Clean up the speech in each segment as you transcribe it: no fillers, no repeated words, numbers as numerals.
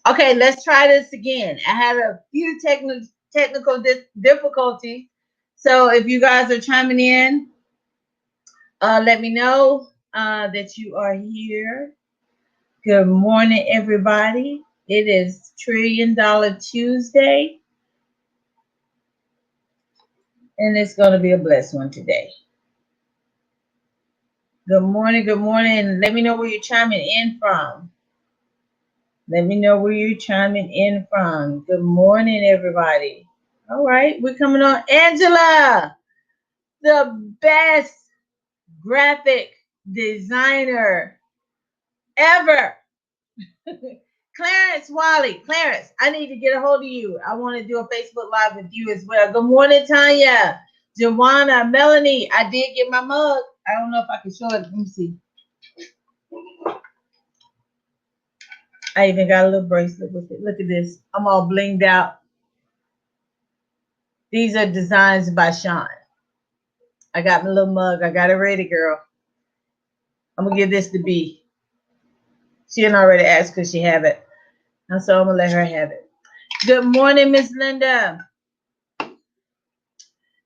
Okay, let's try this again. I had a few technical difficulties. So if you guys are chiming in, let me know that you are here. Good morning, everybody. It is Trillion Dollar Tuesday, and it's going to be a blessed one today. Good morning, good morning. Let me know where you're chiming in from. Let me know where you're chiming in from. Good morning, everybody. All right, we're coming on. Angela, the best graphic designer ever. Clarence Wally. Clarence, I need to get a hold of you. I want to do a Facebook Live with you as well. Good morning, Tanya. Joanna, Melanie, I did get my mug. I don't know if I can show it. Let me see. I even got a little bracelet with it. Look at this. I'm all blinged out. These are designs by Sean. I got my little mug. I got it ready, girl. I'm going to give this to B. She didn't already ask could she have it. And so I'm going to let her have it. Good morning, Miss Linda.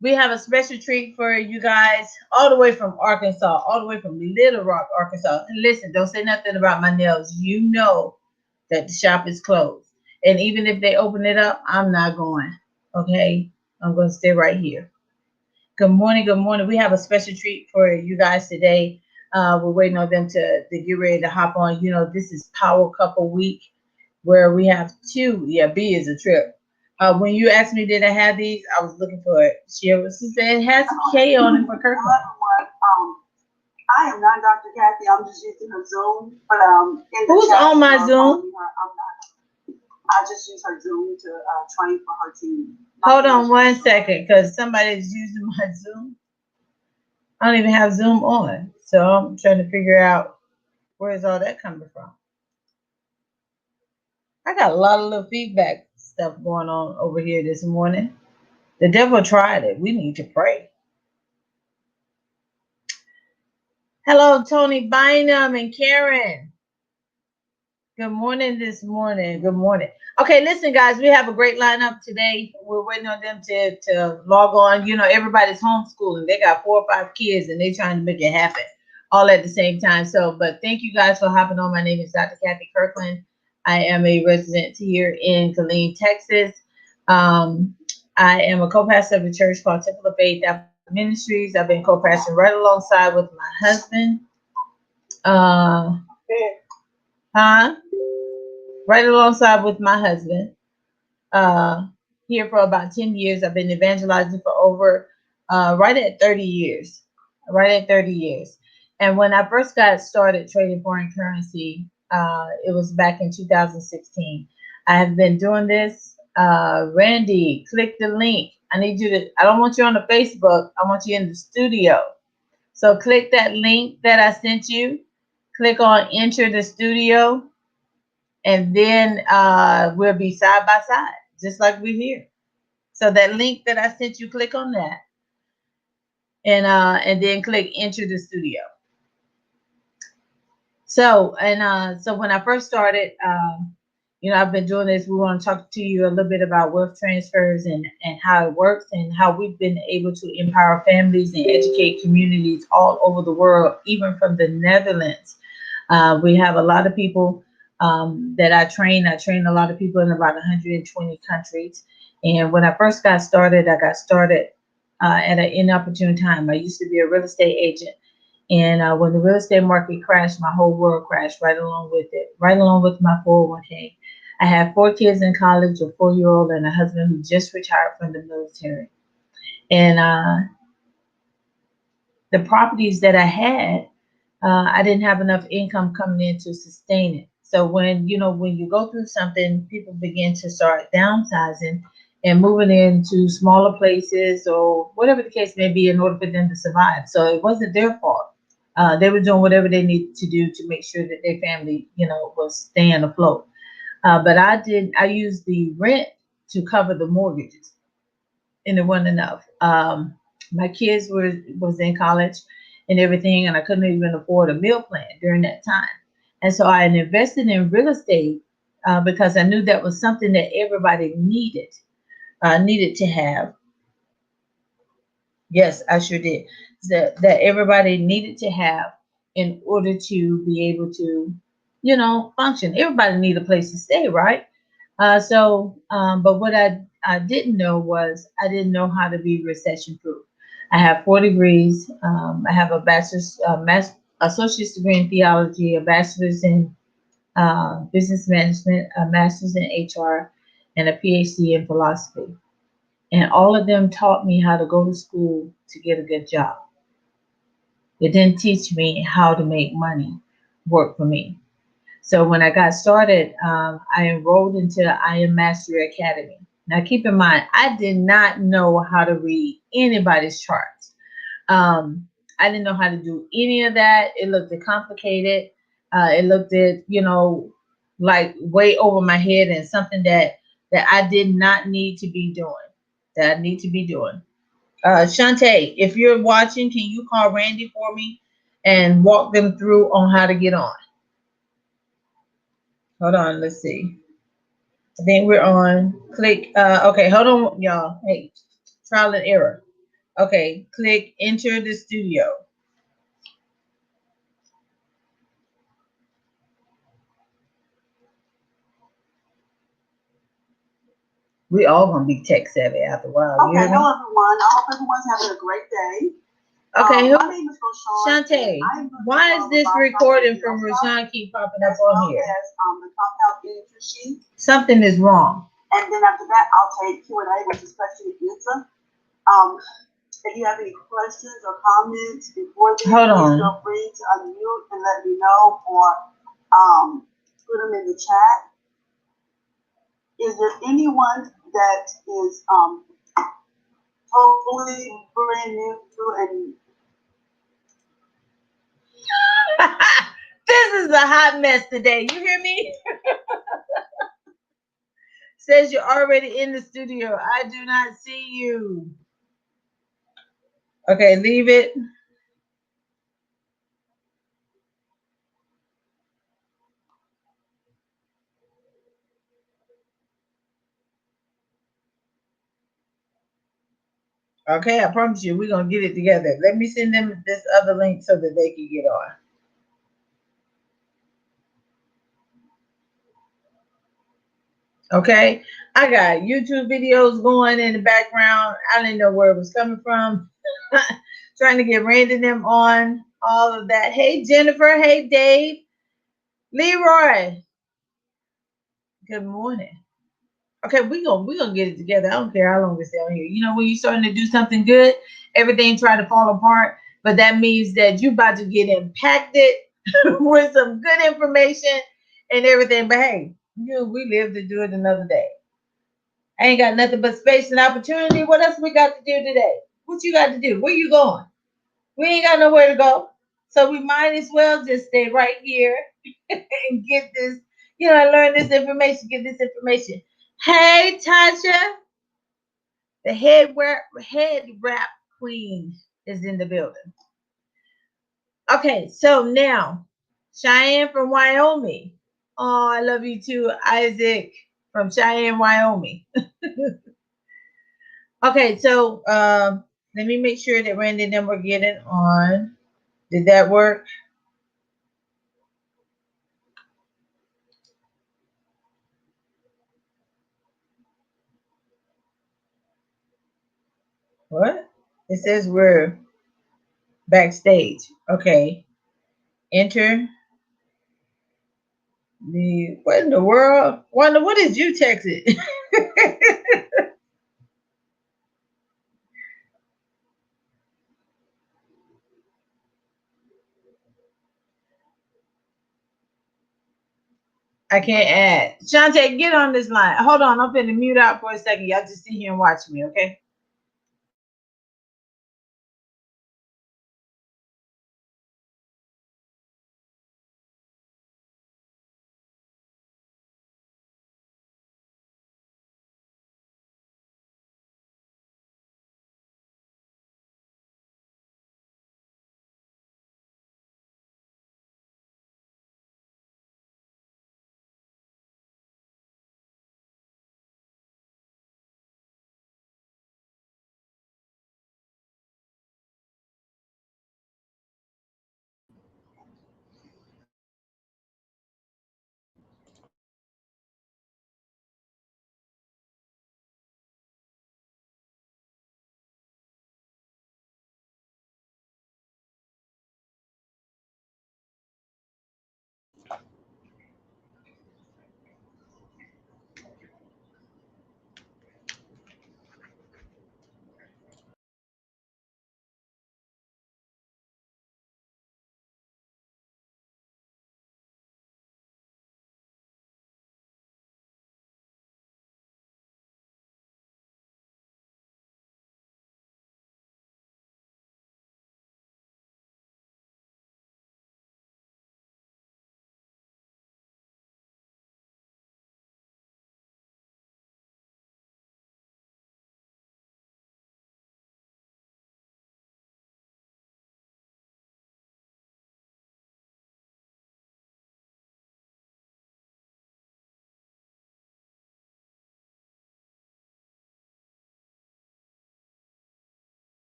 We have a special treat for you guys all the way from Arkansas, all the way from Little Rock, Arkansas. And listen, don't say nothing about my nails. You know that the shop is closed. And even if they open it up, I'm not going. Okay? I'm going to stay right here. Good morning. Good morning. We have a special treat for you guys today. We're waiting on them to get ready to hop on. You know, this is Power Couple Week where we have two. Yeah, B is a trip. When you asked me, did I have these? I was looking for it. She said it has a K on it for Kirkland. I am not Dr. Kathy. I'm just using her Zoom. But who's on my Zoom? I just use her Zoom to train for her team. Hold on 1 second, because somebody's using my Zoom. I don't even have Zoom on, so I'm trying to figure out where's all that coming from. I got a lot of little feedback stuff going on over here this morning. The devil tried it. We need to pray. Hello, Tony Bynum and Karen. Good morning this morning. Good morning. Okay, listen, guys, we have a great lineup today. We're waiting on them to log on. You know, everybody's homeschooling. They got 4 or 5 kids, and they're trying to make it happen all at the same time. So, but thank you guys for hopping on. My name is Dr. Kathy Kirkland. I am a resident here in Killeen, Texas. I am a co-pastor of a church called Temple of Faith Ministries. I've been co-pastoring right alongside with my husband. Right alongside with my husband. Here for about 10 years. I've been evangelizing for over right at 30 years. Right at 30 years. And when I first got started trading foreign currency, it was back in 2016. I have been doing this. Randy, click the link. I don't want you on the Facebook. I want you in the studio. So click that link that I sent you. Click on enter the studio. And then we'll be side by side, just like we're here. So that link that I sent you, click on that. And then click enter the studio. So when I first started, I've been doing this. We want to talk to you a little bit about wealth transfers and how it works and how we've been able to empower families and educate communities all over the world, even from the Netherlands. We have a lot of people that I train. I train a lot of people in about 120 countries. And when I first got started, I got started at an inopportune time. I used to be a real estate agent. And when the real estate market crashed, my whole world crashed right along with it, right along with my 401k. I have 4 kids in college, a 4-year-old, and a husband who just retired from the military. And the properties that I had, I didn't have enough income coming in to sustain it. So when you go through something, people begin to start downsizing and moving into smaller places or whatever the case may be in order for them to survive. So it wasn't their fault. They were doing whatever they needed to do to make sure that their family, was staying afloat. But I used the rent to cover the mortgages, and it wasn't enough. My kids was in college and everything, and I couldn't even afford a meal plan during that time. And so I invested in real estate because I knew that was something that everybody needed to have. Yes, I sure did. That everybody needed to have in order to be able to, function. Everybody need a place to stay, right? But what I didn't know was I didn't know how to be recession proof. I have 4 degrees. I have a bachelor's, associate's degree in theology, a bachelor's in business management, a master's in HR, and a PhD in philosophy. And all of them taught me how to go to school to get a good job. It didn't teach me how to make money work for me. So when I got started, I enrolled into the I Am Mastery Academy. Now keep in mind, I did not know how to read anybody's charts. Um, I didn't know how to do any of that. It looked complicated. It looked like way over my head and something that I did not need to be doing. That I need to be doing. Shantae, if you're watching, can you call Randy for me and walk them through on how to get on? Hold on, let's see. I think we're on. Click. Okay, hold on, y'all. Hey, trial and error. Okay, click enter the studio. We all gonna be tech savvy after a while. You Okay, hear me? hello everyone. I hope everyone's having a great day. Okay, My name is Roshan, and Shantae, I am going to why talk is this about recording financial from stuff Rashawn keep popping up as on well here? as the compound interest sheet. Something is wrong. And then after that, I'll take Q&A, which is question and answer. Um, if you have any questions or comments before then, Hold please on. feel free to unmute and let me know or put them in the chat. Is there anyone that is totally brand new and This is a hot mess today. You hear me? Says you're already in the studio. I do not see you. Okay, leave it. Okay, I promise you, we're gonna get it together. Let me send them this other link so that they can get on. Okay, I got YouTube videos going in the background. I didn't know where it was coming from. Trying to get Randy and them on all of that. Hey Jennifer, hey Dave, Leroy. Good morning. Okay, we gonna get it together. I don't care how long we stay on here. You know, when you're starting to do something good, everything try to fall apart. But that means that you about to get impacted with some good information and everything. But hey, we live to do it another day. I ain't got nothing but space and opportunity. What else we got to do today? What you got to do? Where you going? We ain't got nowhere to go. So we might as well just stay right here and get this, learn this information, get this information. Hey, Tasha, the head wrap queen is in the building. Okay, so now Cheyenne from Wyoming. Oh, I love you too, Isaac from Cheyenne, Wyoming. Okay, so let me make sure that Randy and them were getting on. Did that work? What? It says we're backstage. Okay. Enter the what in the world? Wanda, what did you text it? I can't add. Shantae, get on this line. Hold on, I'm finna mute out for a second. Y'all just sit here and watch me, okay?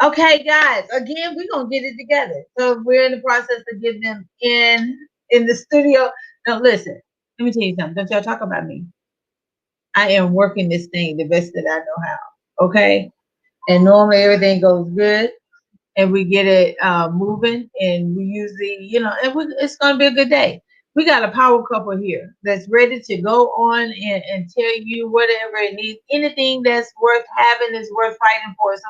Okay, guys. Again, we're gonna get it together. So we're in the process of getting them in the studio. Now, listen. Let me tell you something. Don't y'all talk about me. I am working this thing the best that I know how. Okay, and normally everything goes good and we get it moving, and we usually, it's going to be a good day. We got a power couple here that's ready to go on and tell you whatever it needs. Anything that's worth having is worth fighting for. So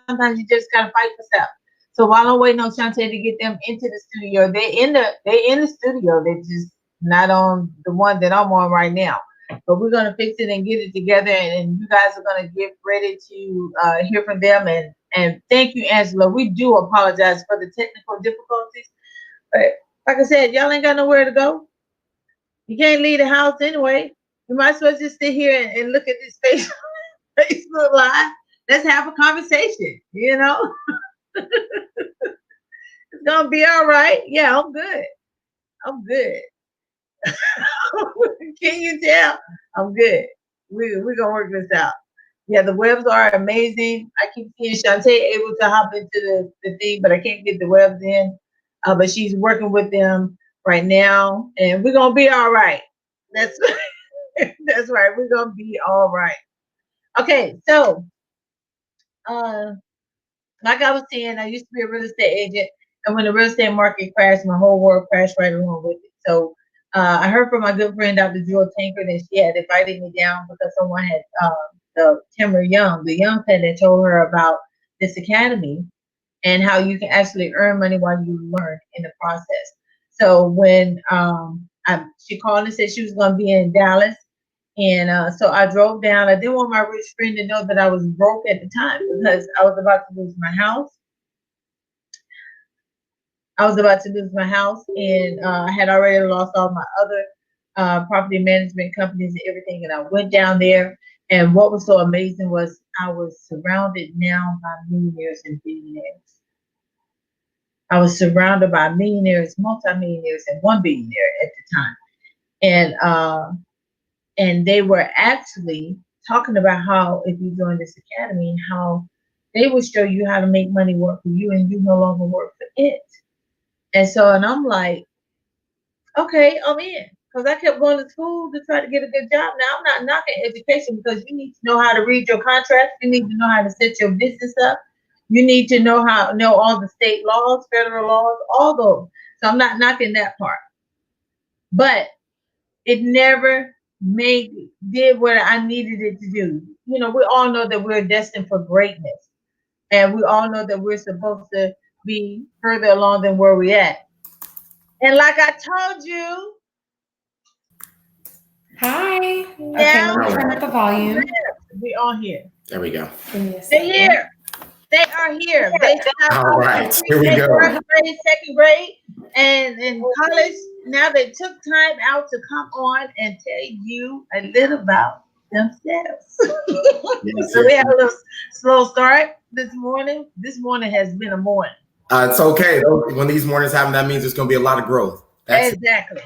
sometimes you just got to fight for stuff. So while I'm waiting on Shantae to get them into the studio, they in the studio. They just not on the one that I'm on right now. But we're gonna fix it and get it together, and you guys are gonna get ready to hear from them. And thank you, Angela. We do apologize for the technical difficulties, but like I said, y'all ain't got nowhere to go. You can't leave the house anyway. You might as well just sit here and look at this Facebook live. Let's have a conversation. It's gonna be all right. Yeah, I'm good. I'm good. Can you tell? I'm good. We're gonna work this out. Yeah, the webs are amazing. I keep seeing Shantae able to hop into the thing, but I can't get the webs in. But she's working with them right now, and we're gonna be all right. That's that's right. We're gonna be all right. Okay, so uh, like I was saying, I used to be a real estate agent, and when the real estate market crashed, my whole world crashed right along with it. So I heard from my good friend Dr. Jewel Tinker that she had invited me down because someone had the Timber Young, the young pen that told her about this academy and how you can actually earn money while you learn in the process. So when she called and said she was going to be in Dallas, and so I drove down. I didn't want my rich friend to know that I was broke at the time because I was about to lose my house. I was about to lose my house, and I had already lost all my other property management companies and everything. And I went down there, and what was so amazing was I was surrounded now by millionaires and billionaires. I was surrounded by millionaires, multimillionaires, and one billionaire at the time, and they were actually talking about how if you join this academy, how they will show you how to make money work for you, and you no longer work for it. And I'm like, okay, I'm in. Because I kept going to school to try to get a good job. Now, I'm not knocking education because you need to know how to read your contracts. You need to know how to set your business up. You need to know all the state laws, federal laws, all those. So I'm not knocking that part. But it never did what I needed it to do. We all know that we're destined for greatness. And we all know that we're supposed to be further along than where we're at. And like I told you, Hi. Okay, now let me turn up the volume. we are here. There we go. Give me a They're second. here. They are here. They have All right, here we they go. first grade, second grade, and in college. Now they took time out to come on and tell you a little about themselves. Yes, So yes. we had a little slow start this morning. This morning has been a morning. It's okay. When these mornings happen, that means there's going to be a lot of growth. That's Exactly.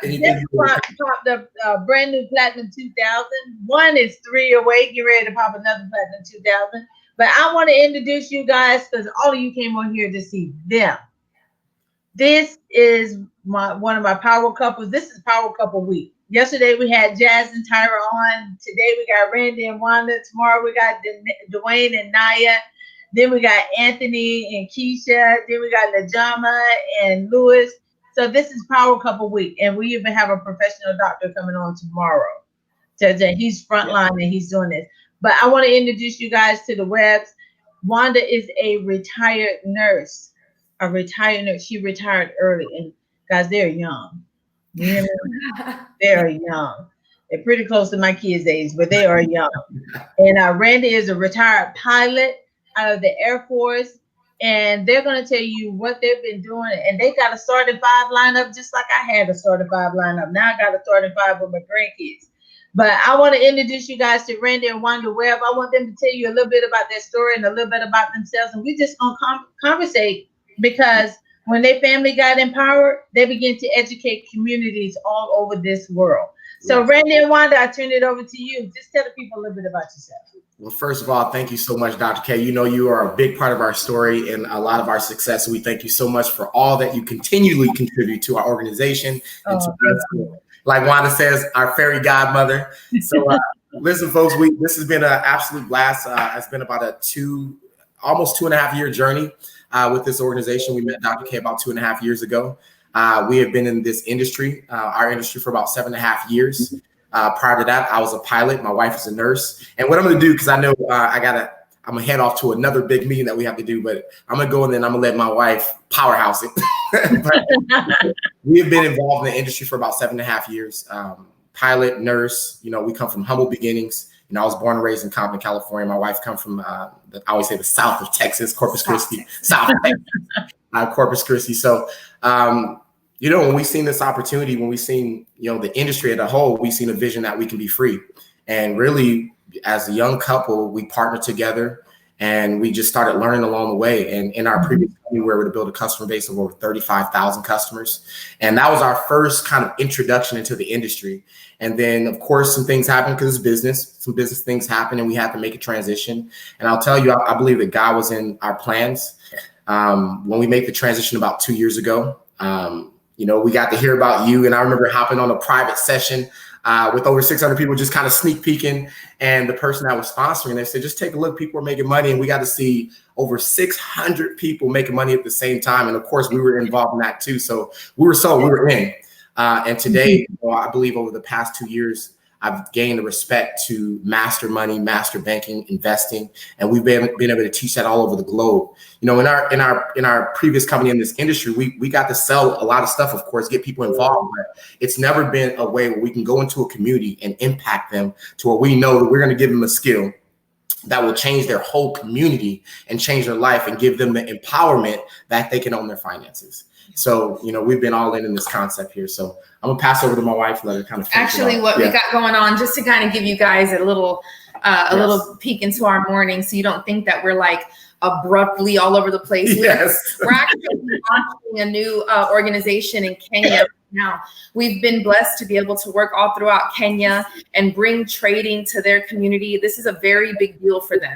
anything. Just popped up brand new Platinum 2000. One is 3 away. Get ready to pop another Platinum 2000. But I want to introduce you guys because all of you came on here to see them. This is one of my power couples. This is power couple week. Yesterday we had Jazz and Tyra on. Today we got Randy and Wanda. Tomorrow we got Dwayne and Naya. Then we got Anthony and Keisha. Then we got Najama and Lewis. So this is power couple week, and we even have a professional doctor coming on tomorrow. So he's frontline and he's doing this. But I want to introduce you guys to the Webbs. Wanda is a retired nurse. A retired nurse. She retired early, and guys, they're young. You know, they are young. They're pretty close to my kids' age, but they are young. And Randy is a retired pilot out of the Air Force, and they're going to tell you what they've been doing. And they got a starting five lineup, just like I had a starting five lineup. Now I got a starting five with my grandkids. But I want to introduce you guys to Randy and Wanda Webb. I want them to tell you a little bit about their story and a little bit about themselves. And we're just going to conversate because when their family got empowered, they began to educate communities all over this world. So Randy and Wanda, I turn it over to you. Just tell the people a little bit about yourself. Well, first of all, thank you so much, Dr. K. You know, you are a big part of our story and a lot of our success. We thank you so much for all that you continually contribute to our organization. And to us, like Wanda says, our fairy godmother. So listen, folks, this has been an absolute blast. It's been about almost 2.5 year journey with this organization. We met Dr. K about 2.5 years ago. We have been in this industry, our industry, for about 7.5 years. Prior to that, I was a pilot. My wife is a nurse. And what I'm going to do, because I know I'm going to head off to another big meeting that we have to do, but I'm going to go and then I'm going to let my wife powerhouse it. We have been involved in the industry for about 7.5 years. Pilot, nurse, you know, we come from humble beginnings. You know, I was born and raised in Compton, California. My wife comes from, I always say the south of Texas, Corpus Christi, south of Texas, Corpus Christi. So, you know, when we seen this opportunity, when we seen, you know, the industry as a whole, we seen a vision that we can be free. And really, as a young couple, we partnered together and we just started learning along the way. And in our previous company, we were able to build a customer base of over 35,000 customers. And that was our first kind of introduction into the industry. And then, of course, some things happened because it's business. Some business things happened and we had to make a transition. And I'll tell you, I believe that God was in our plans. When we made the transition about 2 years ago, you know, we got to hear about you. And I remember hopping on a private session with over 600 people, just kind of sneak peeking. And the person that was sponsoring, they said, just take a look, people are making money. And we got to see over 600 people making money at the same time. And of course, we were involved in that too. So we were in. And today, you know, I believe over the past 2 years, I've gained the respect to master money, master banking, investing, and we've been able to teach that all over the globe. You know, in our previous company in this industry, we got to sell a lot of stuff, of course, get people involved. But it's never been a way where we can go into a community and impact them to where we know that we're going to give them a skill that will change their whole community and change their life and give them the empowerment that they can own their finances. So, you know, we've been all in this concept here. So I'm gonna pass over to my wife, let her kind of actually what we got going on, just to kind of give you guys a little peek into our morning, so you don't think that we're like abruptly all over the place. We're actually launching a new organization in Kenya now. We've been blessed to be able to work all throughout Kenya and bring trading to their community. This is a very big deal for them.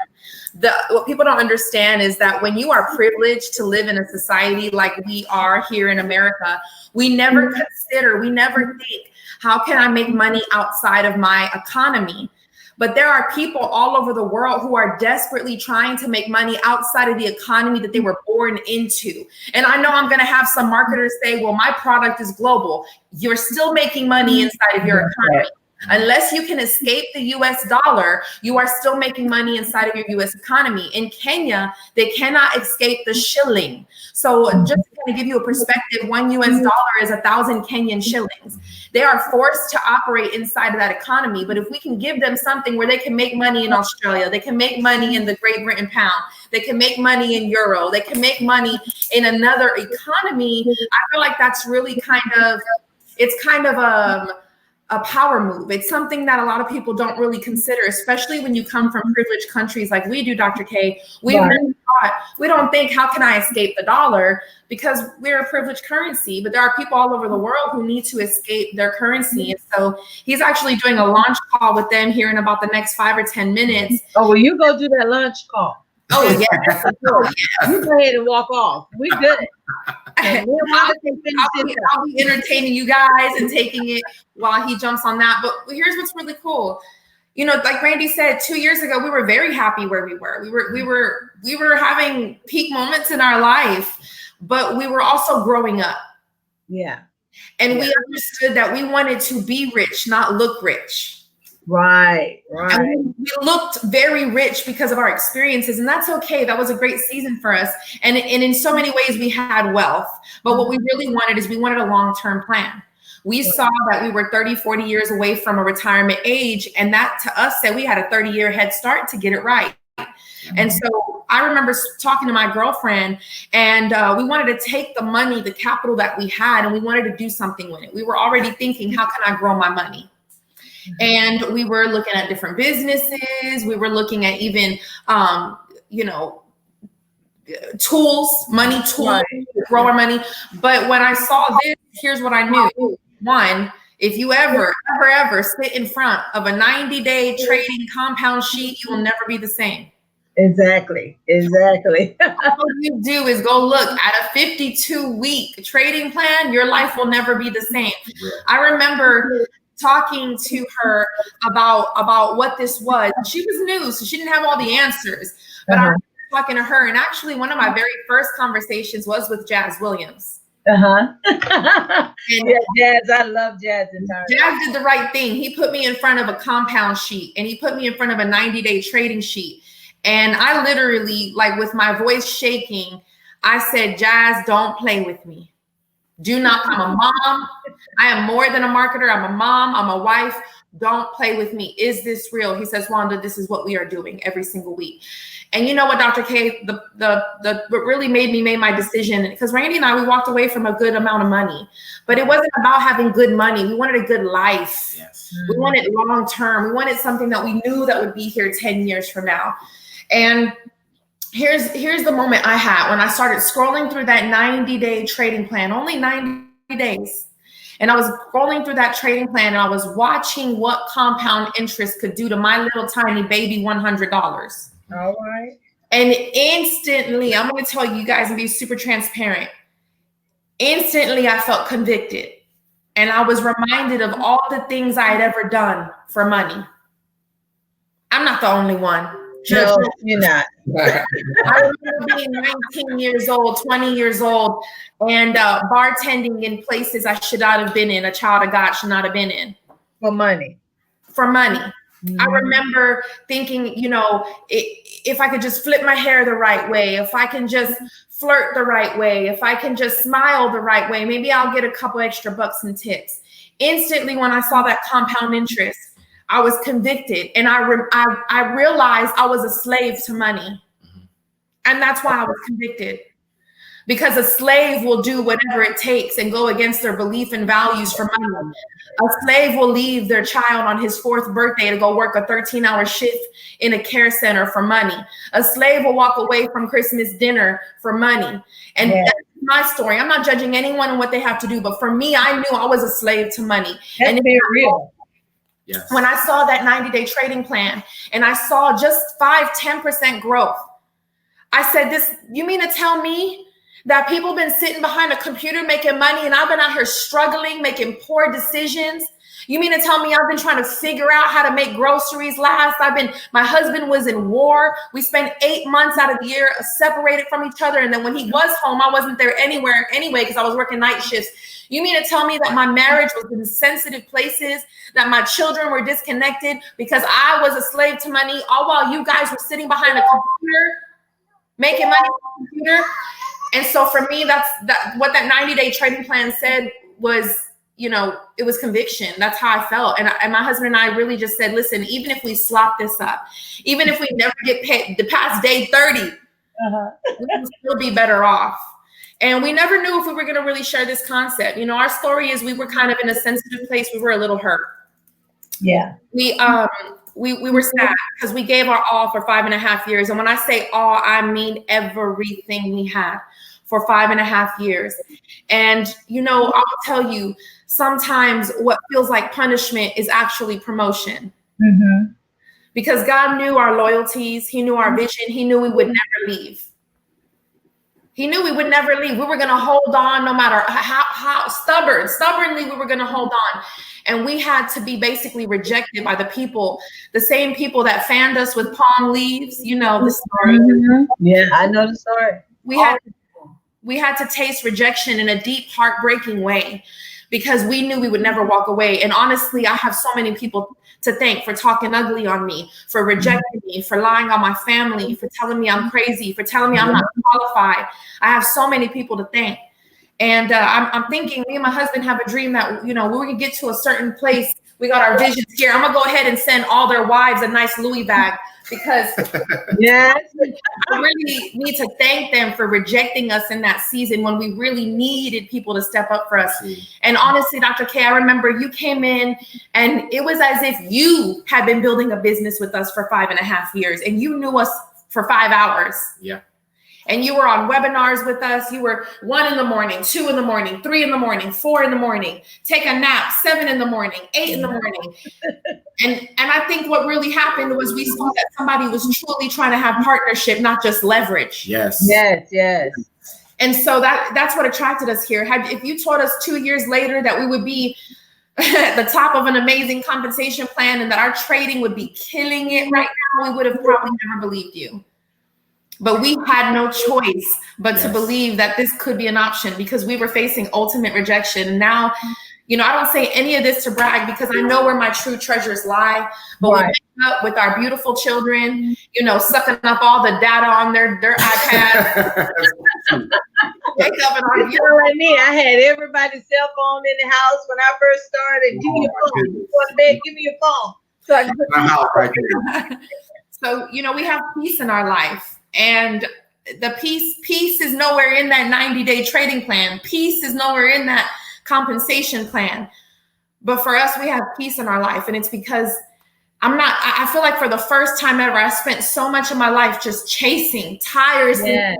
What people don't understand is that when you are privileged to live in a society like we are here in America, we never think, how can I make money outside of my economy? But there are people all over the world who are desperately trying to make money outside of the economy that they were born into. And I know I'm going to have some marketers say, well, my product is global. You're still making money inside of your economy. Unless you can escape the US dollar, you are still making money inside of your US economy. In Kenya, they cannot escape the shilling. So just to kind of give you a perspective, $1 US is 1,000 Kenyan shillings. They are forced to operate inside of that economy. But if we can give them something where they can make money in Australia, they can make money in the Great Britain pound, they can make money in euro, they can make money in another economy, I feel like that's really kind of a power move. It's something that a lot of people don't really consider, especially when you come from privileged countries like we do, Dr. K. We don't think, how can I escape the dollar? Because we're a privileged currency, but there are people all over the world who need to escape their currency. And so he's actually doing a launch call with them here in about the next 5 or 10 minutes. Oh, well, you go do that launch call. Oh, yeah. You go ahead and walk off. We good. I'll be entertaining you guys and taking it while he jumps on that. But here's what's really cool. You know, like Randy said, 2 years ago, we were very happy where we were. We were having peak moments in our life, but we were also growing up. Yeah. And we understood that we wanted to be rich, not look rich. Right. And we looked very rich because of our experiences, and that's okay. That was a great season for us. And in so many ways, we had wealth. But what we really wanted is we wanted a long-term plan. We saw that we were 30, 40 years away from a retirement age, and that to us said we had a 30-year head start to get it right. And so I remember talking to my girlfriend, and we wanted to take the money, the capital that we had, and we wanted to do something with it. We were already thinking, how can I grow my money? And we were looking at different businesses. We were looking at even, tools, money tools, to grow our money. But when I saw this, here's what I knew. One, If you ever sit in front of a 90-day trading compound sheet, you will never be the same. Exactly. All you do is go look at a 52-week trading plan. Your life will never be the same. I remember talking to her about what this was. She was new, so she didn't have all the answers. But I remember talking to her, and actually one of my very first conversations was with Jazz Williams. Yeah, Jazz, I love Jazz entirely. Jazz did the right thing. He put me in front of a compound sheet, and he put me in front of a 90-day trading sheet. And I literally, like with my voice shaking, I said, Jazz, don't play with me. Do not, I'm a mom. I am more than a marketer. I'm a mom. I'm a wife. Don't play with me. Is this real? He says, Wanda, this is what we are doing every single week. And you know what, Dr. K, what really made me make my decision, because Randy and I, we walked away from a good amount of money, but it wasn't about having good money. We wanted a good life. Yes. We wanted long-term. We wanted something that we knew that would be here 10 years from now. And here's the moment I had when I started scrolling through that 90-day trading plan, only 90 days. And I was scrolling through that trading plan, and I was watching what compound interest could do to my little tiny baby $100. All right. And instantly, I'm going to tell you guys and be super transparent. Instantly, I felt convicted. And I was reminded of all the things I had ever done for money. I'm not the only one. No, you're not. I remember being 19 years old, 20 years old, and bartending in places I should not have been in, a child of God should not have been in. For money. Mm-hmm. I remember thinking, you know, if I could just flip my hair the right way, if I can just flirt the right way, if I can just smile the right way, maybe I'll get a couple extra bucks and tips. Instantly, when I saw that compound interest, I was convicted, and I realized I was a slave to money. And that's why I was convicted. Because a slave will do whatever it takes and go against their belief and values for money. A slave will leave their child on his 4th birthday to go work a 13-hour shift in a care center for money. A slave will walk away from Christmas dinner for money. And that's my story. I'm not judging anyone and what they have to do, but for me, I knew I was a slave to money. That's very real. Yes. When I saw that 90-day trading plan and I saw just 5-10% growth, I said, you mean to tell me that people have been sitting behind a computer making money and I've been out here struggling, making poor decisions? You mean to tell me I've been trying to figure out how to make groceries last? My husband was in war. We spent 8 months out of the year separated from each other. And then when he was home, I wasn't there anywhere anyway, because I was working night shifts. You mean to tell me that my marriage was in sensitive places, that my children were disconnected because I was a slave to money, all while you guys were sitting behind a computer, making money on a computer? And so for me, what that 90-day trading plan said was, you know, it was conviction. That's how I felt. And my husband and I really just said, listen, even if we slop this up, even if we never get paid past day 30, we will still be better off. And we never knew if we were going to really share this concept. You know, our story is we were kind of in a sensitive place. We were a little hurt. Yeah. We were sad because we gave our all for 5.5 years. And when I say all, I mean everything we had for 5.5 years. And, you know, I'll tell you, sometimes what feels like punishment is actually promotion. Mm-hmm. Because God knew our loyalties. He knew our vision. He knew we would never leave. He knew we would never leave. We were going to hold on no matter how stubbornly we were going to hold on. And we had to be basically rejected by the same people that fanned us with palm leaves. You know the story. Mm-hmm. Yeah, I know the story. We had to taste rejection in a deep, heartbreaking way because we knew we would never walk away. And honestly, I have so many people to thank for talking ugly on me, for rejecting me, for lying on my family, for telling me I'm crazy, for telling me I'm not qualified. I have so many people to thank. And I'm thinking, me and my husband have a dream that, you know, when we get to a certain place, we got our visions here. I'm going to go ahead and send all their wives a nice Louis bag because yes, I really need to thank them for rejecting us in that season when we really needed people to step up for us. And honestly, Dr. K, I remember you came in and it was as if you had been building a business with us for 5.5 years and you knew us for 5 hours. Yeah. And you were on webinars with us. You were 1 in the morning, 2 in the morning, 3 in the morning, 4 in the morning, take a nap, 7 in the morning, 8 in the morning. And I think what really happened was we saw that somebody was truly trying to have partnership, not just leverage. Yes. Yes, yes. And so that's what attracted us here. If you told us 2 years later that we would be at the top of an amazing compensation plan and that our trading would be killing it right now, we would have probably never believed you. But we had no choice but to believe that this could be an option because we were facing ultimate rejection. And now, you know, I don't say any of this to brag because I know where my true treasures lie. But we wake up with our beautiful children, you know, sucking up all the data on their iPads. Wake up and like me, I had everybody's cell phone in the house when I first started. Give me your phone. You go to bed, give me your phone. So I can put my house right here. So, you know, we have peace in our life. And the peace is nowhere in that 90-day trading plan. Peace is nowhere in that compensation plan. But for us, we have peace in our life. And it's because I feel like for the first time ever, I spent so much of my life just chasing, tirelessly. Yes.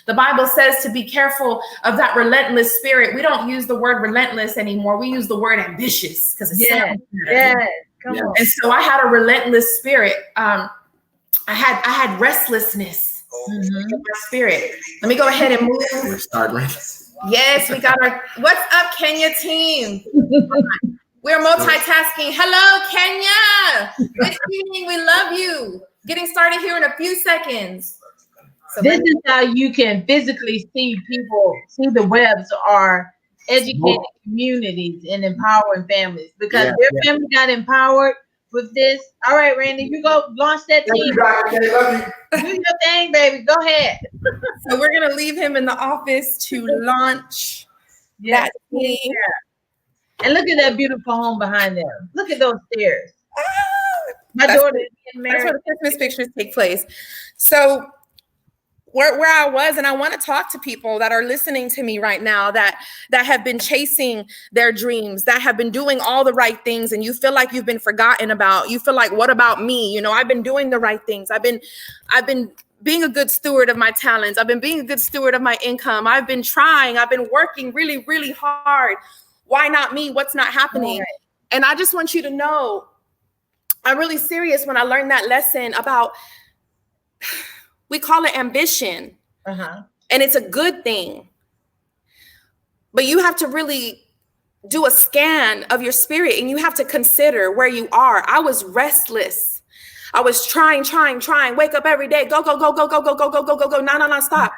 The Bible says to be careful of that relentless spirit. We don't use the word relentless anymore. We use the word ambitious because it sounds better. Yes. Come on. And so I had a relentless spirit. I had restlessness in my spirit. Let me go ahead and move. We're starting. Yes, we got our What's Up Kenya team. We're multitasking. Hello, Kenya. Good evening. We love you. Getting started here in a few seconds. So this is how you can physically see people, see the Webbs are educating communities and empowering families because their family got empowered with this. All right, Randy, you go launch that team. Do your thing, baby. Go ahead. So we're gonna leave him in the office to launch that team. And look at that beautiful home behind them. Look at those stairs. My daughter is getting married. That's where the Christmas pictures take place. So where I was, and I want to talk to people that are listening to me right now that have been chasing their dreams, that have been doing all the right things, and you feel like you've been forgotten about. You feel like, what about me? You know, I've been doing the right things. I've been being a good steward of my talents. I've been being a good steward of my income. I've been trying. I've been working really, really hard. Why not me? What's not happening? Right. And I just want you to know, I'm really serious when I learned that lesson about, we call it ambition. And it's a good thing. But you have to really do a scan of your spirit and you have to consider where you are. I was restless. I was trying, wake up every day, go, no, stop.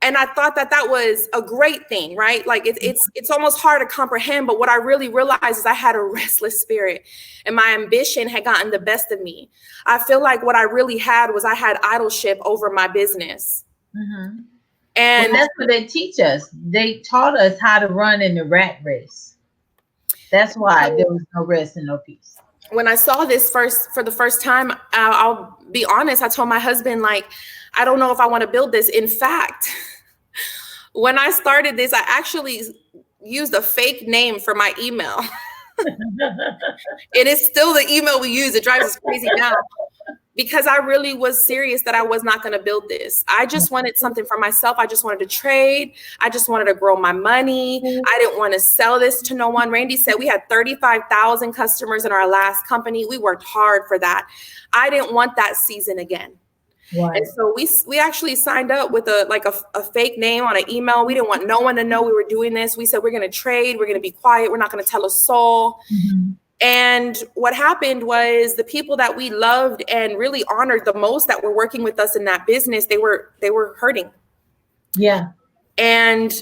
And I thought that was a great thing, right? Like it's almost hard to comprehend, but what I really realized is I had a restless spirit and my ambition had gotten the best of me. I feel like what I really had was I had idolship over my business. And that's what they teach us. They taught us how to run in the rat race. That's why there was no rest and no peace. When I saw this for the first time, I'll be honest, I told my husband, like, I don't know if I want to build this. In fact, when I started this, I actually used a fake name for my email. It is still the email we use. It drives us crazy now because I really was serious that I was not going to build this. I just wanted something for myself. I just wanted to trade. I just wanted to grow my money. I didn't want to sell this to no one. Randy said we had 35,000 customers in our last company. We worked hard for that. I didn't want that season again. Right. And so we actually signed up with a fake name on an email. We didn't want no one to know we were doing this. We said, we're going to trade. We're going to be quiet. We're not going to tell a soul. And what happened was the people that we loved and really honored the most that were working with us in that business, they were hurting. Yeah. And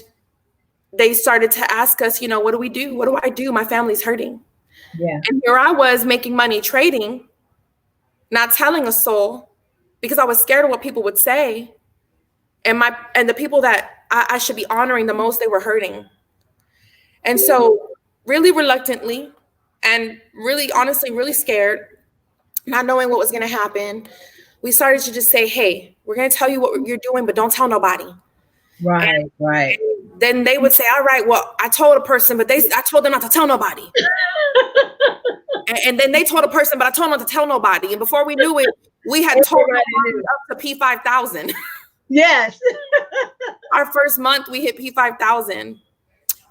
they started to ask us, you know, what do we do? What do I do? My family's hurting. Yeah. And here I was making money trading, not telling a soul, because I was scared of what people would say. And the people that I should be honoring the most, they were hurting. And so really reluctantly and really, honestly, really scared, not knowing what was going to happen, we started to just say, hey, we're going to tell you what you're doing, but don't tell nobody. Right. And then they would say, all right, well, I told a person, but I told them not to tell nobody. And then they told a person, but I told them not to tell nobody. And before we knew it, we had told nobody up to P5,000. Yes. Our first month, we hit P5,000.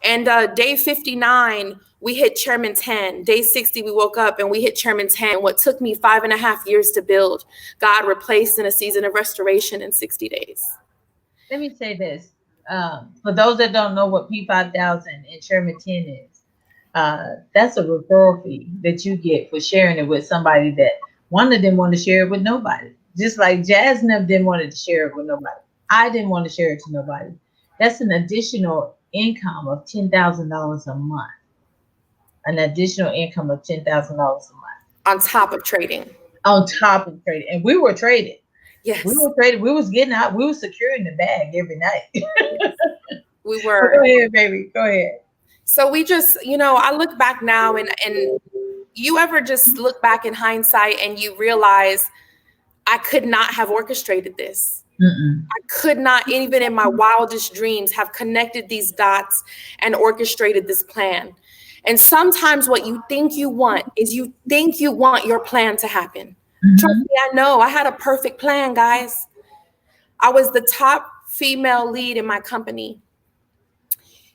And day 59, we hit Chairman 10. Day 60, we woke up and we hit Chairman 10. What took me 5.5 years to build, God replaced in a season of restoration in 60 days. Let me say this. For those that don't know what P5000 and Chairman 10 is, that's a referral fee that you get for sharing it with somebody that Wanda didn't want to share it with nobody. Just like Jasmine didn't want to share it with nobody. I didn't want to share it to nobody. That's an additional income of $10,000 a month. An additional income of $10,000 a month. On top of trading. On top of trading. And we were trading. Yes. We were trading. We was getting out. We were securing the bag every night. We were. Go ahead, baby. Go ahead. So we just, I look back now and you ever just look back in hindsight and you realize I could not have orchestrated this. I could not, even in my wildest dreams, have connected these dots and orchestrated this plan. And sometimes what you think you want is you think you want your plan to happen. Trust me, I know. I had a perfect plan, guys. I was the top female lead in my company.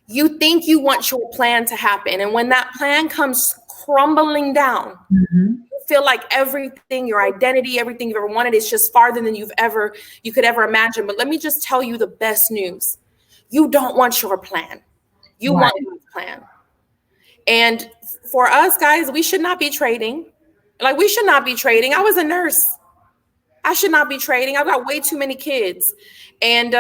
You think you want your plan to happen. And when that plan comes crumbling down, you feel like everything, your identity, everything you've ever wanted is just farther than you could ever imagine. But let me just tell you the best news. You don't want your plan. You want your plan. And for us, guys, we should not be trading. We should not be trading. I was a nurse. I should not be trading. I've got way too many kids. And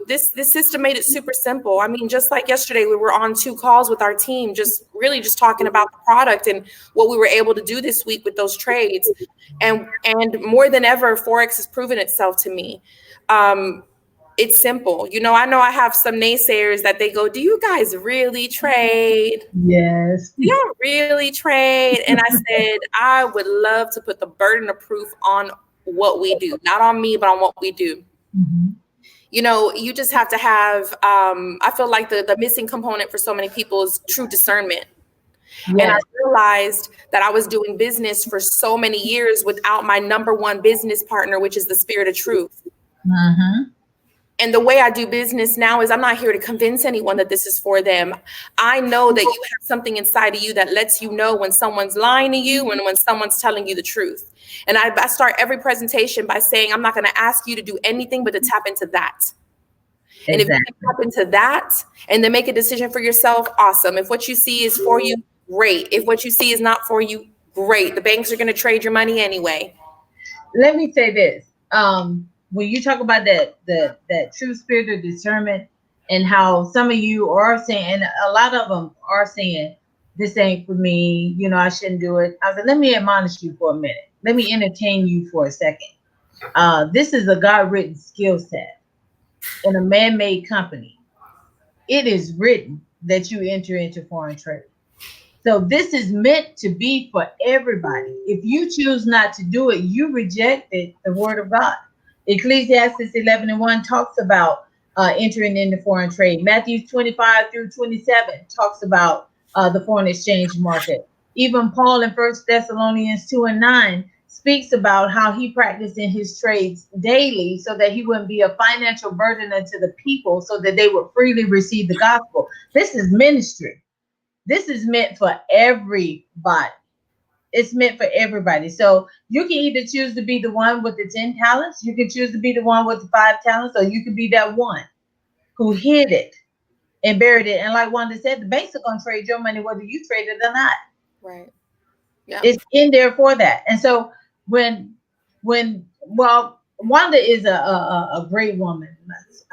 this system made it super simple. I mean, just like yesterday, we were on 2 calls with our team, just talking about the product and what we were able to do this week with those trades. And more than ever, Forex has proven itself to me. It's simple. I know I have some naysayers that they go, do you guys really trade? Yes. You don't really trade. And I said, I would love to put the burden of proof on what we do, not on me, but on what we do. You just have to have, I feel like the missing component for so many people is true discernment. Yes. And I realized that I was doing business for so many years without my number one business partner, which is the spirit of truth. And the way I do business now is I'm not here to convince anyone that this is for them. I know that you have something inside of you that lets you know when someone's lying to you and when someone's telling you the truth. And I start every presentation by saying, I'm not going to ask you to do anything but to tap into that. Exactly. And if you can tap into that and then make a decision for yourself, awesome. If what you see is for you, great. If what you see is not for you, great. The banks are going to trade your money anyway. Let me say this. When you talk about that true spirit of discernment and how some of you are saying, and a lot of them are saying, this ain't for me, I shouldn't do it. I said, let me admonish you for a minute. Let me entertain you for a second. This is a God-written skill set in a man-made company. It is written that you enter into foreign trade. So this is meant to be for everybody. If you choose not to do it, you rejected the word of God. Ecclesiastes 11:1 talks about entering into foreign trade. Matthew 25-27 talks about the foreign exchange market. Even Paul in 1 Thessalonians 2:9 speaks about how he practiced in his trades daily so that he wouldn't be a financial burden unto the people so that they would freely receive the gospel. This is ministry. This is meant for everybody. It's meant for everybody. So you can either choose to be the one with the 10 talents. You can choose to be the one with the 5 talents, or you can be that one who hid it and buried it. And like Wanda said, the banks are going to trade your money whether you trade it or not. Right. Yeah. It's in there for that. And so when Wanda is a great woman.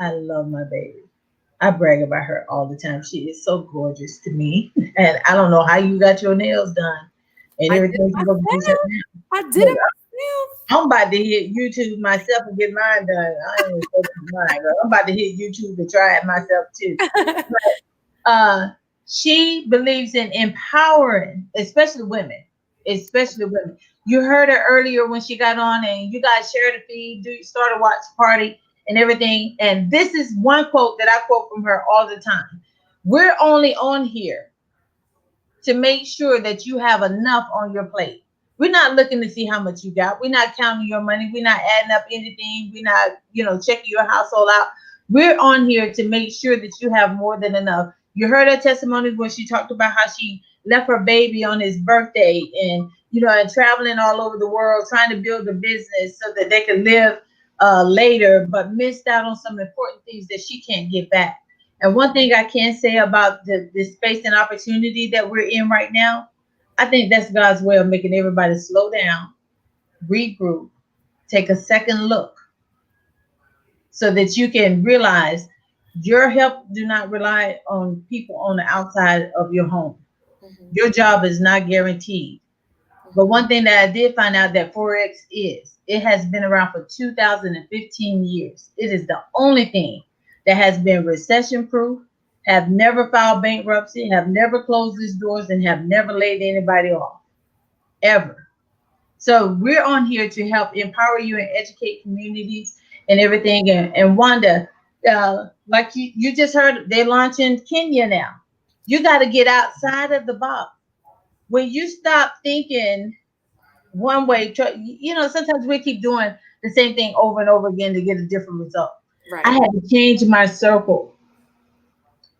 I love my baby. I brag about her all the time. She is so gorgeous to me. And I don't know how you got your nails done. And everything I did it myself. I'm about to hit YouTube myself and get mine done. I ain't mine, girl. I'm about to hit YouTube to try it myself too. But, she believes in empowering, especially women. You heard her earlier when she got on, and you guys shared a feed, start a watch party and everything. And this is one quote that I quote from her all the time. We're only on here to make sure that you have enough on your plate. We're not looking to see how much you got. We're not counting your money. We're not adding up anything. We're not, checking your household out. We're on here to make sure that you have more than enough. You heard her testimony when she talked about how she left her baby on his birthday and, and traveling all over the world, trying to build a business so that they can live later, but missed out on some important things that she can't get back. And one thing I can say about the space and opportunity that we're in right now, I think that's God's way of making everybody slow down, regroup, take a second look, so that you can realize your help do not rely on people on the outside of your home. Mm-hmm. Your job is not guaranteed. But one thing that I did find out that Forex it has been around for 2015 years. It is the only thing that has been recession proof, have never filed bankruptcy, have never closed its doors, and have never laid anybody off, ever. So we're on here to help empower you and educate communities and everything. And Wanda, like you just heard, they're launching Kenya now. You got to get outside of the box. When you stop thinking one way, sometimes we keep doing the same thing over and over again to get a different result. Right. I had to change my circle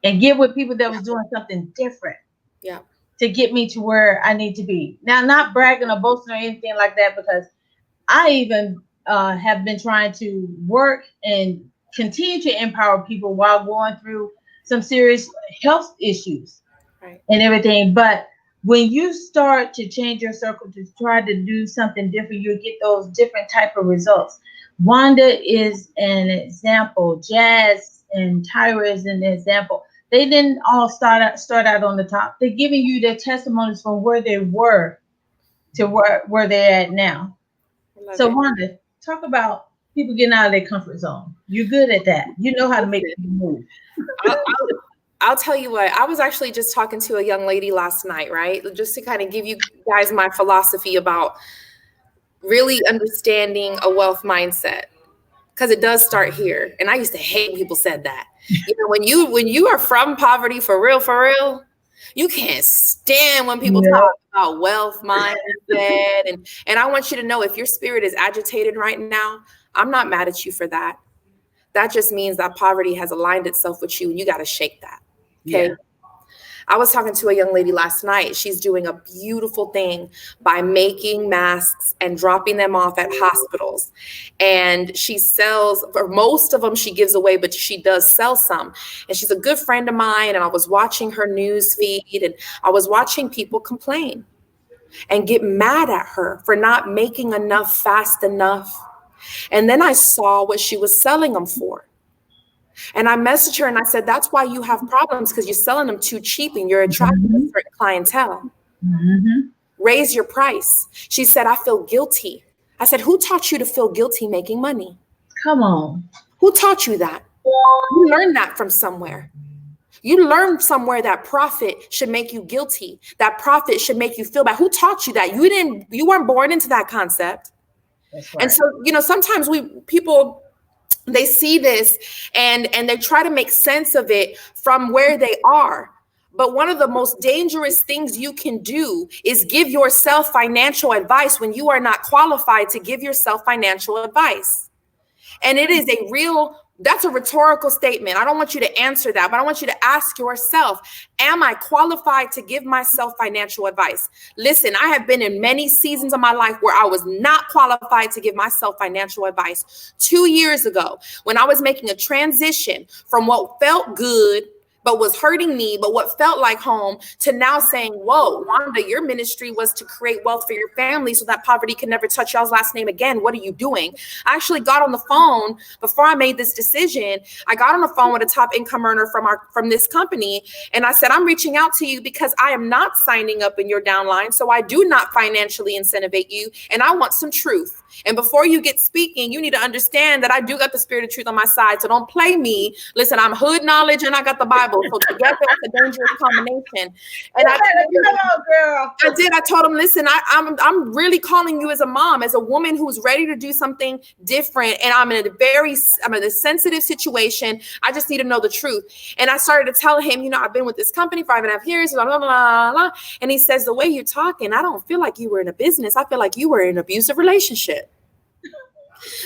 and get with people that was doing something different. Yeah. To get me to where I need to be. Now, not bragging or boasting or anything like that, because I even have been trying to work and continue to empower people while going through some serious health issues, right, and everything. But when you start to change your circle to try to do something different, you get those different type of results. Wanda is an example. Jazz and Tyra is an example. They didn't all start out on the top. They're giving you their testimonies from where they were to where they're at now. So Wanda, talk about people getting out of their comfort zone. You're good at that. You know how to make people move. I'll tell you what, I was actually just talking to a young lady last night, right? Just to kind of give you guys my philosophy about really understanding a wealth mindset. Because it does start here. And I used to hate when people said that. When you are from poverty for real, you can't stand when people talk about wealth mindset. And I want you to know, if your spirit is agitated right now, I'm not mad at you for that. That just means that poverty has aligned itself with you, and you got to shake that. Okay. Yeah. I was talking to a young lady last night. She's doing a beautiful thing by making masks and dropping them off at hospitals. And she sells, for most of them she gives away, but she does sell some. And she's a good friend of mine. And I was watching her news feed, and I was watching people complain and get mad at her for not making enough fast enough. And then I saw what she was selling them for. And I messaged her and I said, that's why you have problems, because you're selling them too cheap and you're attracting a certain clientele. Mm-hmm. Raise your price. She said, I feel guilty. I said, who taught you to feel guilty making money? Come on. Who taught you that? You learned that from somewhere. You learned somewhere that profit should make you guilty. That profit should make you feel bad. Who taught you that? You weren't born into that concept. That's right. And so, sometimes people, they see this and they try to make sense of it from where they are. But one of the most dangerous things you can do is give yourself financial advice when you are not qualified to give yourself financial advice. And it is that's a rhetorical statement. I don't want you to answer that, but I want you to ask yourself, am I qualified to give myself financial advice? Listen, I have been in many seasons of my life where I was not qualified to give myself financial advice. 2 years ago, when I was making a transition from what felt good but was hurting me, but what felt like home, to now saying, whoa, Wanda, your ministry was to create wealth for your family so that poverty can never touch y'all's last name again. What are you doing? I actually got on the phone before I made this decision. I got on the phone with a top income earner from this company. And I said, I'm reaching out to you because I am not signing up in your downline. So I do not financially incentivate you. And I want some truth. And before you get speaking, you need to understand that I do got the spirit of truth on my side. So don't play me. Listen, I'm hood knowledge and I got the Bible rebel. So together it's a dangerous combination. And I told him, listen, I'm really calling you as a mom, as a woman who's ready to do something different. And I'm in a sensitive situation. I just need to know the truth. And I started to tell him, you know, I've been with this company for 5.5 years, blah, blah, blah, blah, blah. And he says, the way you're talking, I don't feel like you were in a business. I feel like you were in an abusive relationship.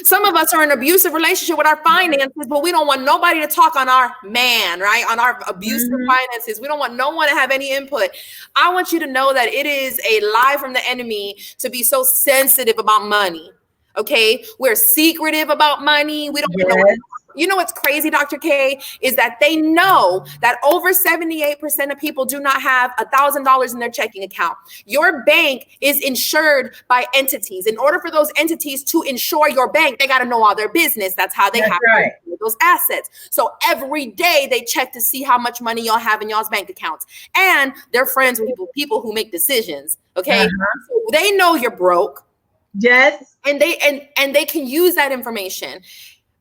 Some of us are in an abusive relationship with our finances, but we don't want nobody to talk on our man, right? On our abusive finances. We don't want no one to have any input. I want you to know that it is a lie from the enemy to be so sensitive about money. Okay. We're secretive about money. We don't know. You know what's crazy, Dr. K, is that they know that over 78% of people do not have $1,000 in their checking account. Your bank is insured by entities. In order for those entities to insure your bank, they got to know all their business. That's how they have those assets. So every day they check to see how much money y'all have in y'all's bank accounts. And they're friends with people who make decisions. Okay. So they know you're broke. Yes. And they can use that information.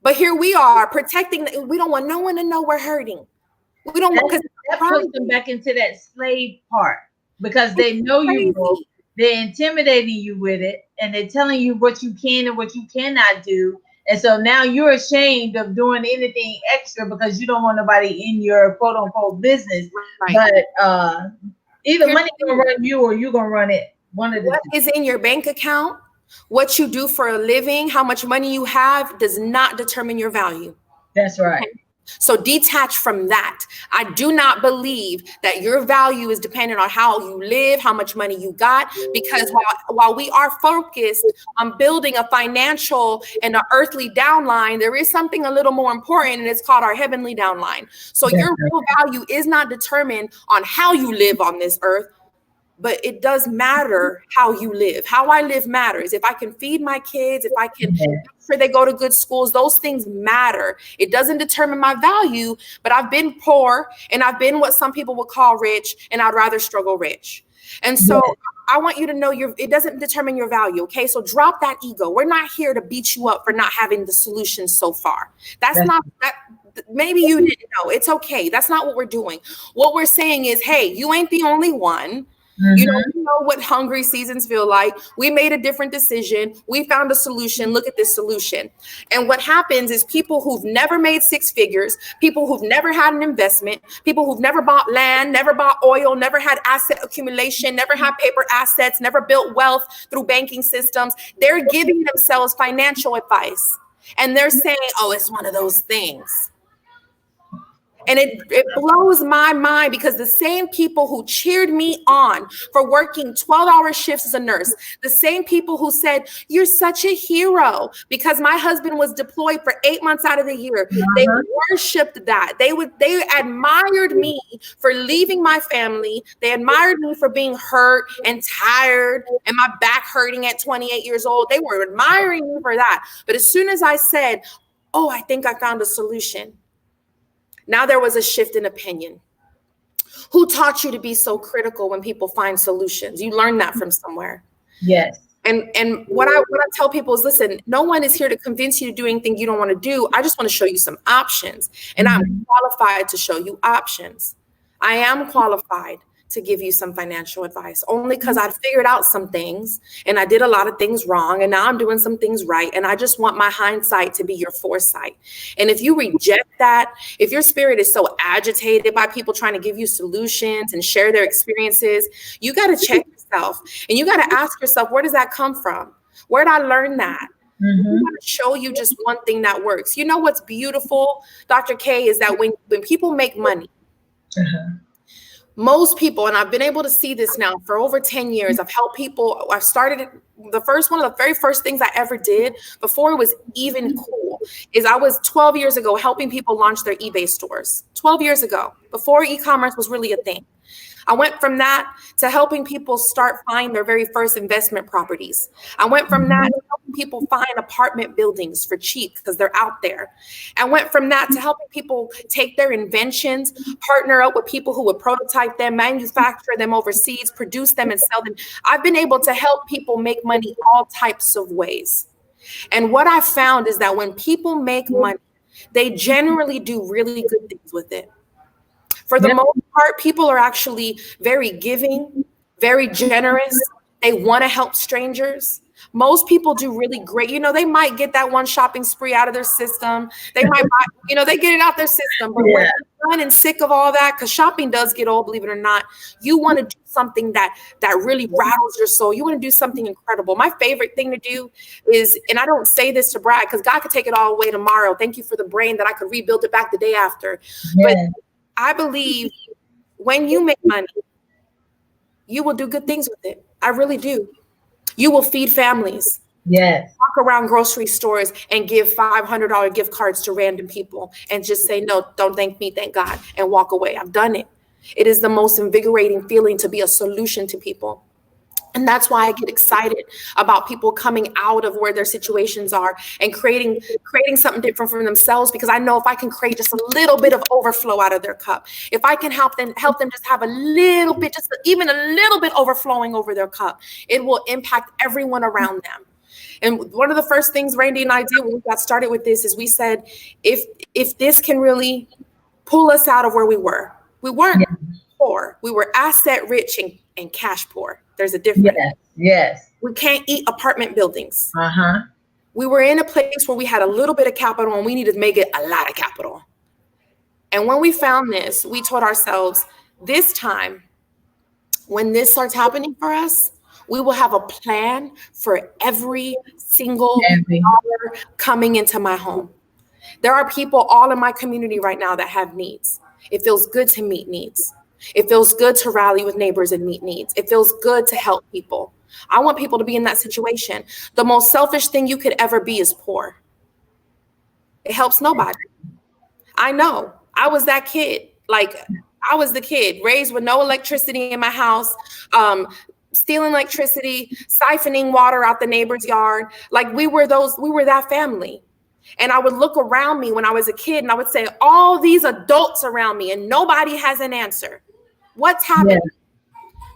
But here we are protecting. We don't want no one to know we're hurting. We don't want, because that puts them back into that slave part, because they know you broke. They're intimidating you with it, and they're telling you what you can and what you cannot do. And so now you're ashamed of doing anything extra because you don't want nobody in your quote unquote business. But either money gonna run you or you're gonna run it. One of the what is in your bank account, what you do for a living, how much money you have does not determine your value. That's right. Okay? So detach from that. I do not believe that your value is dependent on how you live, how much money you got, because while we are focused on building a financial and an earthly downline, there is something a little more important, and it's called our heavenly downline. So your real value is not determined on how you live on this earth, but it does matter how you live. How I live matters. If I can feed my kids, if I can make sure they go to good schools, those things matter. It doesn't determine my value, but I've been poor and I've been what some people would call rich, and I'd rather struggle rich. And so I want you to know it doesn't determine your value. Okay. So drop that ego. We're not here to beat you up for not having the solution so far. That's not that. Maybe you didn't know. It's okay. That's not what we're doing. What we're saying is, hey, you ain't the only one. You know what hungry seasons feel like. We made a different decision. We found a solution. Look at this solution. And what happens is people who've never made 6 figures, people who've never had an investment, people who've never bought land, never bought oil, never had asset accumulation, never had paper assets, never built wealth through banking systems, they're giving themselves financial advice. And they're saying, oh, it's one of those things. And it blows my mind, because the same people who cheered me on for working 12-hour shifts as a nurse, the same people who said, you're such a hero because my husband was deployed for 8 months out of the year. They worshiped that. They admired me for leaving my family. They admired me for being hurt and tired and my back hurting at 28 years old. They were admiring me for that. But as soon as I said, oh, I think I found a solution, now there was a shift in opinion. Who taught you to be so critical when people find solutions? You learned that from somewhere. Yes. And what I tell people is, listen, no one is here to convince you to do anything you don't want to do. I just want to show you some options. And I'm qualified to show you options. I am qualified to give you some financial advice, only because I figured out some things and I did a lot of things wrong, and now I'm doing some things right. And I just want my hindsight to be your foresight. And if you reject that, if your spirit is so agitated by people trying to give you solutions and share their experiences, you got to check yourself, and you got to ask yourself, where does that come from? Where did I learn that? I'm going to show you just one thing that works. You know what's beautiful, Dr. K, is that when people make money, most people, and I've been able to see this now for over 10 years. I've helped people. I've started one of the very first things I ever did before it was even cool is I was 12 years ago helping people launch their eBay stores. 12 years ago, before e-commerce was really a thing. I went from that to helping people start finding their very first investment properties. I went from that to helping people find apartment buildings for cheap because they're out there. I went from that to helping people take their inventions, partner up with people who would prototype them, manufacture them overseas, produce them and sell them. I've been able to help people make money all types of ways. And what I found is that when people make money, they generally do really good things with it. For the most part, people are actually very giving, very generous. They want to help strangers. Most people do really great. You know, they might get that one shopping spree out of their system. They might buy, you know, they get it out their system. But when you're done and sick of all that, because shopping does get old, believe it or not, you want to do something that really rattles your soul. You want to do something incredible. My favorite thing to do is, and I don't say this to brag, because God could take it all away tomorrow. Thank you for the brain that I could rebuild it back the day after. But I believe when you make money, you will do good things with it. I really do. You will feed families. Yes. Walk around grocery stores and give $500 gift cards to random people and just say, no, don't thank me, thank God, and walk away. I've done it. It is the most invigorating feeling to be a solution to people. And that's why I get excited about people coming out of where their situations are and creating something different for themselves, because I know if I can create just a little bit of overflow out of their cup, if I can help them just have a little bit, just even a little bit overflowing over their cup, it will impact everyone around them. And one of the first things Randy and I did when we got started with this is we said, if this can really pull us out of where we weren't poor. We were asset rich and cash poor. There's a difference. Yes. We can't eat apartment buildings. Uh-huh. We were in a place where we had a little bit of capital and we needed to make it a lot of capital. And when we found this, we told ourselves, this time, when this starts happening for us, we will have a plan for every single dollar coming into my home. There are people all in my community right now that have needs. It feels good to meet needs. It feels good to rally with neighbors and meet needs. It feels good to help people. I want people to be in that situation. The most selfish thing you could ever be is poor. It helps nobody. I know. I was that kid. Like, I was the kid raised with no electricity in my house, stealing electricity, siphoning water out the neighbor's yard. Like, we were that family. And I would look around me when I was a kid and I would say, all these adults around me and nobody has an answer. What's happening?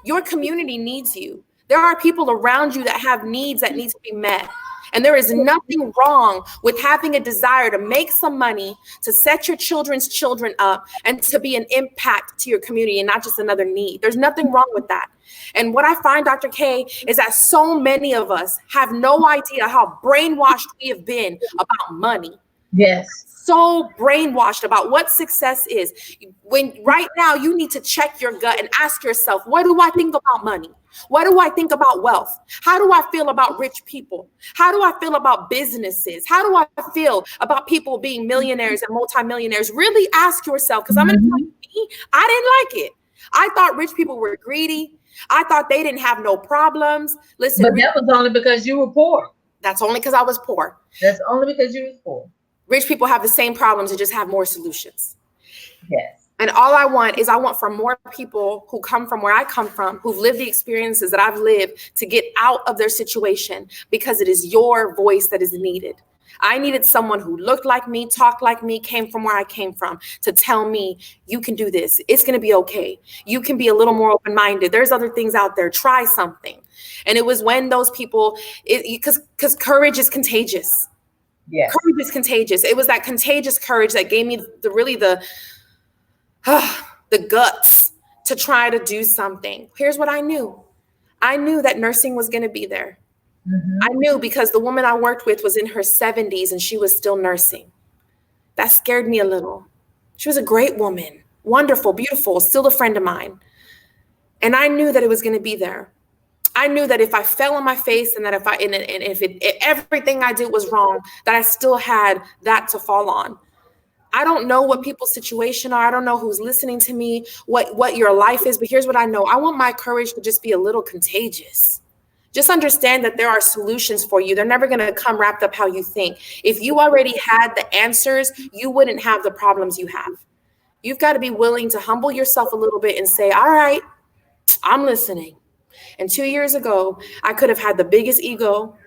Your community needs you. There are people around you that have needs that need to be met. And there is nothing wrong with having a desire to make some money, to set your children's children up, and to be an impact to your community and not just another need. There's nothing wrong with that. And what I find, Dr. K, is that so many of us have no idea how brainwashed we have been about money. Yes. So brainwashed about what success is. When right now you need to check your gut and ask yourself, what do I think about money? What do I think about wealth? How do I feel about rich people? How do I feel about businesses? How do I feel about people being millionaires and multimillionaires? Really ask yourself, because I'm going to tell you, I didn't like it. I thought rich people were greedy. I thought they didn't have no problems. Listen, but that was only because you were poor. That's only because I was poor. That's only because you was poor. Rich people have the same problems and just have more solutions. Yes. And all I want for more people who come from where I come from, who've lived the experiences that I've lived, to get out of their situation, because it is your voice that is needed. I needed someone who looked like me, talked like me, came from where I came from, to tell me, you can do this. It's going to be okay. You can be a little more open-minded. There's other things out there. Try something. And it was when those people, because courage is contagious. Yes. Courage is contagious. It was that contagious courage that gave me the guts to try to do something. Here's what I knew. I knew that nursing was going to be there. Mm-hmm. I knew, because the woman I worked with was in her 70s and she was still nursing. That scared me a little. She was a great woman, wonderful, beautiful, still a friend of mine. And I knew that it was going to be there. I knew that if I fell on my face and that if everything I did was wrong, that I still had that to fall on. I don't know what people's situation are. I don't know who's listening to me, what your life is, but here's what I know. I want my courage to just be a little contagious. Just understand that there are solutions for you. They're never going to come wrapped up how you think. If you already had the answers, you wouldn't have the problems you have. You've got to be willing to humble yourself a little bit and say, all right, I'm listening. And 2 years ago, I could have had the biggest ego,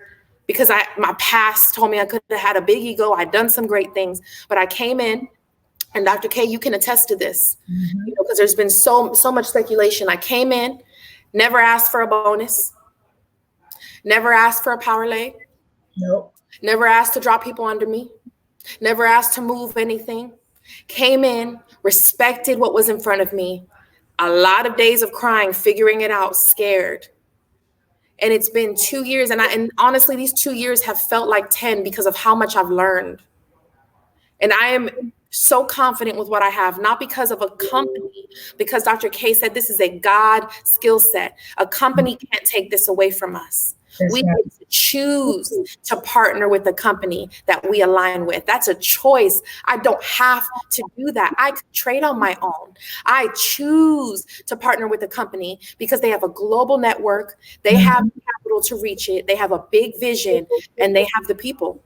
because my past told me I could have had a big ego. I'd done some great things, but I came in, and Dr. K, you can attest to this, because there's been so much speculation. I came in, never asked for a bonus, never asked for a power leg, nope, never asked to draw people under me, never asked to move anything. Came in, respected what was in front of me. A lot of days of crying, figuring it out, scared. And it's been 2 years. And honestly, these 2 years have felt like 10 because of how much I've learned. And I am so confident with what I have, not because of a company, because Dr. K said this is a God skill set. A company can't take this away from us. We need to choose to partner with a company that we align with. That's a choice. I don't have to do that. I could trade on my own. I choose to partner with a company because they have a global network. They have capital to reach it. They have a big vision, and they have the people.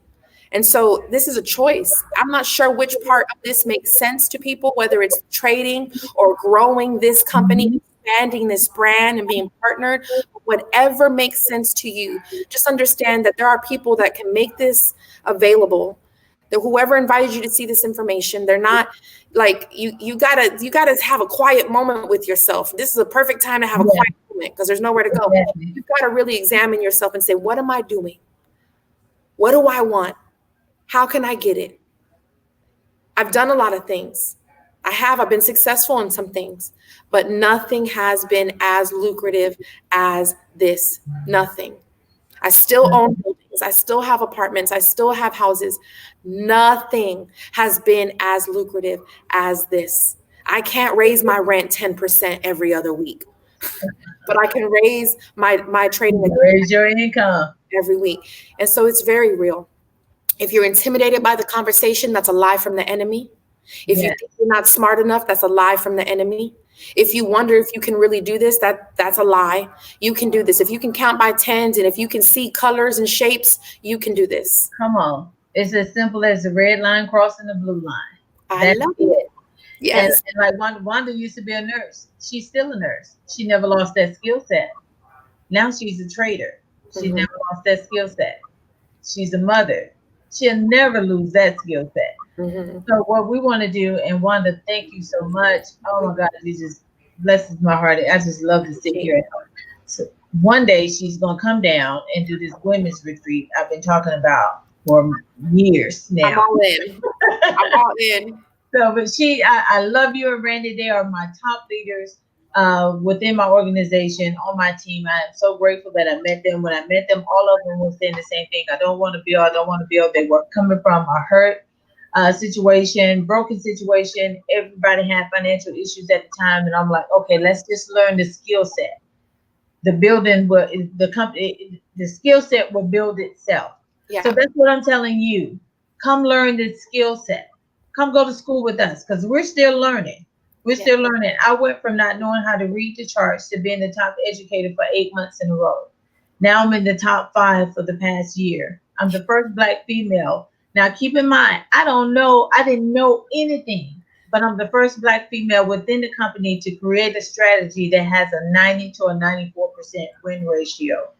And so this is a choice. I'm not sure which part of this makes sense to people, whether it's trading or growing this company, expanding this brand and being partnered. Whatever makes sense to you, just understand that there are people that can make this available. That whoever invited you to see this information, they're not like you gotta have a quiet moment with yourself. This is a perfect time to have a quiet moment because there's nowhere to go. You've got to really examine yourself and say, what am I doing? What do I want? How can I get it? I've done a lot of things. I've been successful in some things, but nothing has been as lucrative as this. Nothing. I still own buildings. I still have apartments. I still have houses. Nothing has been as lucrative as this. I can't raise my rent 10% every other week, but I can raise my trading raise your income every week. And so it's very real. If you're intimidated by the conversation, that's a lie from the enemy. If you think you're not smart enough, that's a lie from the enemy. If you wonder if you can really do this, that's a lie. You can do this. If you can count by tens and if you can see colors and shapes, you can do this. Come on. It's as simple as the red line crossing the blue line. I love it. Yes. And like Wanda used to be a nurse. She's still a nurse. She never lost that skill set. Now she's a trader. She never lost that skill set. She's a mother. She'll never lose that skill set. So what we want to do, and Wanda, thank you so much. Oh my God, it just blesses my heart. I just love to sit here. So one day she's gonna come down and do this women's retreat I've been talking about for years now. I'm all in. I'm all in. So, but I love you and Randy. They are my top leaders within my organization, on my team. I am so grateful that I met them. When I met them, all of them were saying the same thing. I don't want to build. I don't want to build. They were coming from a hurt situation, broken situation. Everybody had financial issues at the time. And I'm like, okay, let's just learn the skill set. The building will, the company, the skill set will build itself. Yeah. So that's what I'm telling you. Come learn this skill set. Come go to school with us because we're still learning. We're still learning. I went from not knowing how to read the charts to being the top educator for 8 months in a row. Now I'm in the top 5 for the past year. I'm the first Black female. Now keep in mind, I didn't know anything, but I'm the first Black female within the company to create a strategy that has a 90 to a 94% win ratio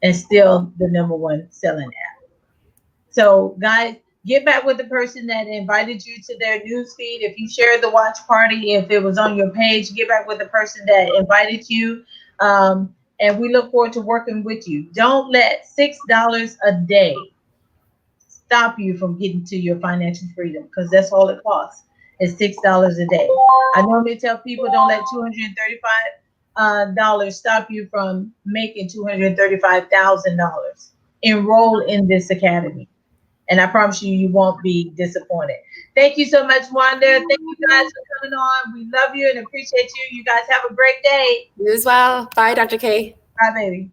and still the #1 selling app. So guys, get back with the person that invited you to their news feed. If you shared the watch party, if it was on your page, get back with the person that invited you. And we look forward to working with you. Don't let $6 a day stop you from getting to your financial freedom, because that's all it costs is $6 a day. I normally tell people don't let $235 stop you from making $235,000. Enroll in this academy. And I promise you, you won't be disappointed. Thank you so much, Wanda. Thank you guys for coming on. We love you and appreciate you. You guys have a great day. You as well. Bye, Dr. K. Bye, baby.